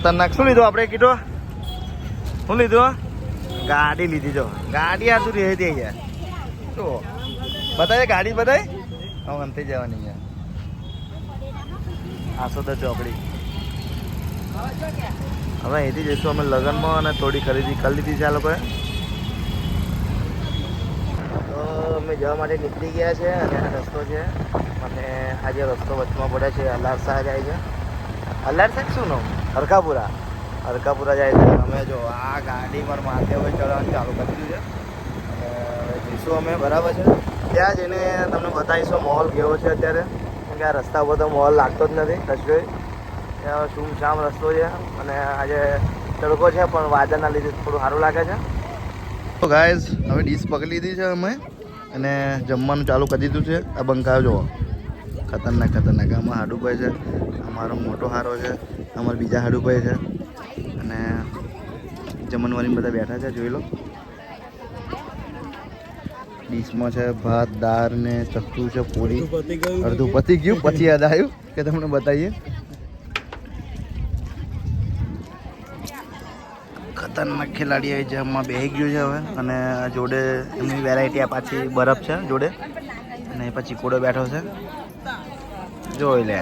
ખતરનાક શું લીધું આપણે કીધું? શું લીધું? ગાડી લીધી. જો ગાડી આ તું રહી દે યાર. શું બતાવે ગાડી બતાવે? હવે અંતે જવાની યાર. આસો તો ચોકડી. હવે અહીંથી જઈશું અમે લગ્નમાં અને થોડી ખરીદી કરી લીધી છે આ લોકોએ. તો અમે જવા માટે નીકળી ગયા છે અને આ રસ્તો છે. અને આજે રસ્તો વચમાં પડે છે. અલારસા જાય છે. અલારસા શું નામ? હરકાપુરા. હરકાપુરા જાય છે. અમે જો આ ગાડી પર માથે હવે ચડવાનું ચાલુ કરી દીધું છે. હવે જઈશું અમે બરાબર છે. ત્યાં જઈને તમને બતાવીશું માહોલ કેવો છે અત્યારે. કેમ કે આ રસ્તા ઉપર તો માહોલ લાગતો જ નથી કશું. ત્યાં સુમસામ રસ્તો છે અને આજે તડકો છે પણ વાદળના લીધે થોડું સારું લાગે છે. તો ગાઈઝ હવે ડીશ પકડી લીધી છે અમે અને જમવાનું ચાલુ કરી દીધું છે. આ બંકાયો જુઓ ખતરનાક ખતરનાક. આમાં હાડુભાઈ છે, અમારો મોટો હારો છે, અમારા બીજા હાડુભાઈ છે અને જમણવારી બધા બેઠા છે. જોઈ લો ડીશમાં છે ભાત, દાળ ને ચક્કુ છે, પૂરી. અડધું પતી ગયું પછી યાદ આવ્યું કે તમને બતાવીએ. ખતરનાક ખેલાડી આવી છે. આમાં બેસી ગયું છે હવે અને જોડે એમની વેરાયટી આ પાછી બરફ છે જોડે અને પછી કોડો બેઠો છે. જોઈ લે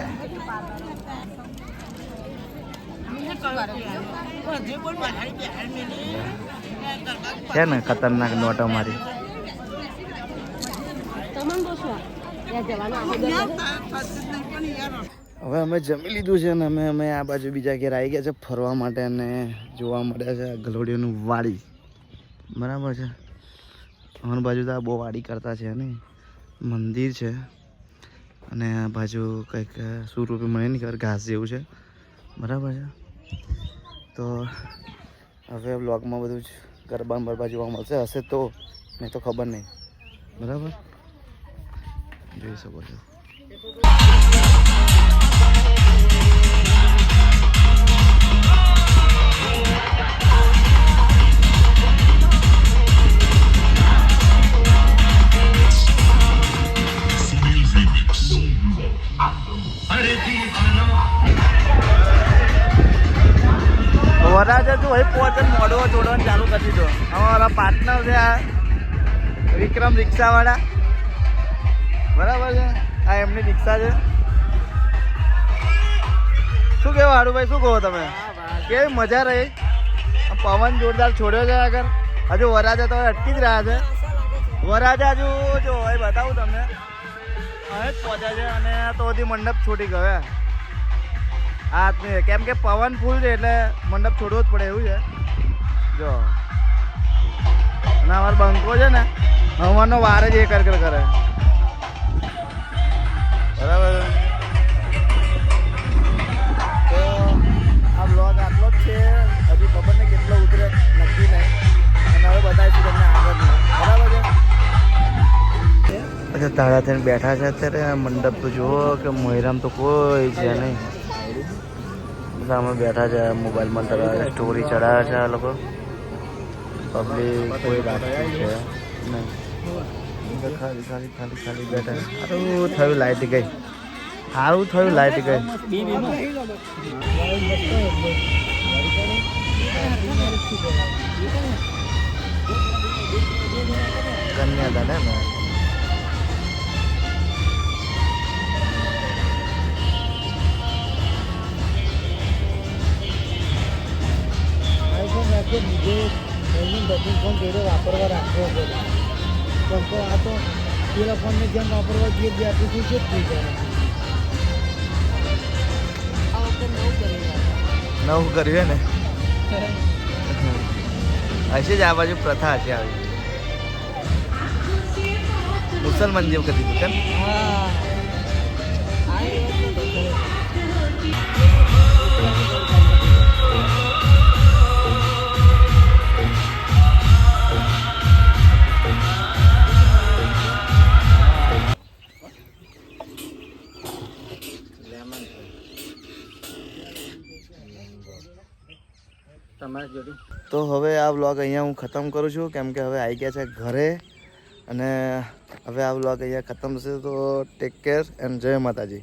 છે ને ખતરનાક નોટ અમારી. હવે અમે જમી લીધું છે ને અમે આ બાજુ બીજા ઘેર આવી ગયા છે ફરવા માટે અને જોવા મળ્યા છે ગલોડીઓનું વાડી. બરાબર છે. અમારી બાજુ તો આ બહુ વાડી કરતા છે ને મંદિર છે અને આ બાજુ કંઈક શું રૂપે મને નહીં ખબર ઘાસ જેવું છે. બરાબર છે. તો હવે બ્લોગમાં બધું જ ગરબા બરબા જોવા મળશે. હશે તો નહીં તો ખબર નહીં. બરાબર જોઈ શકો છો. વરાજા તું ભાઈ પહોંચે મોડો જોડવાનું ચાલુ કરી દીધો. અમારા પાર્ટનર છે આ વિક્રમ રિક્ષાવાળા. બરાબર છે. આ એમની રિક્ષા છે. શું કહેવું હાડુભાઈ? શું કહો તમે? કેવી મજા રહી? પવન જોરદાર છોડ્યો છે આગળ. હજુ વરાજા તો અટકી જ રહ્યા છે. વરાજા હજુ જો ભાઈ બતાવું તમને હવે જ પહોંચ્યા છે અને તો હજી મંડપ છોડી ગયો. હા કેમ કે પવન ફૂલ છે એટલે મંડપ છોડવો જ પડે એવું છે. જો અને અમારો બંકો છે ને હવાનો વાર જ એ કર કરે. બરાબર. તો આ બ્લોગ આટલો જ છે. હજી ખબર નહીં કેટલો ઉતરે નક્કી નહીં અને હવે બતાવીશું તમને આગળ. બરાબર છે. અચ્છા તાળા થઈને બેઠા છે અત્યારે. મંડપ તો જુઓ કે મોયરામ તો કોઈ છે નહીં. સામે બેઠા છે મોબાઈલમાં સ્ટોરી ચડાવે છે આ લોકો. પબ્લિક કોઈ રાખતી છે નહીં. ખાલી ખાલી ખાલી ખાલી બેઠા. સારું થયું લાઈટ ગઈ. સારું થયું લાઈટ ગઈ. કન્યાદાન હે ને ફોન જોડે વાપરવા રાખવો પડે. પણ આ તો પેલા ફોનને જેમ વાપરવા જઈએ જે આટલું શું થઈ જાય. નવું કર્યું ને હશે જ આ બાજુ પ્રથા હશે આવી. મુસલમાન જેવું કરી દીધું કેમ? તો હવે આ વ્લોગ અહીંયા હું ખતમ કરું છું કેમ કે હવે આવી ગયા છે ઘરે અને હવે આ વ્લોગ અહીંયા ખતમ થશે. તો ટેક કેર એન્ડ જય માતાજી.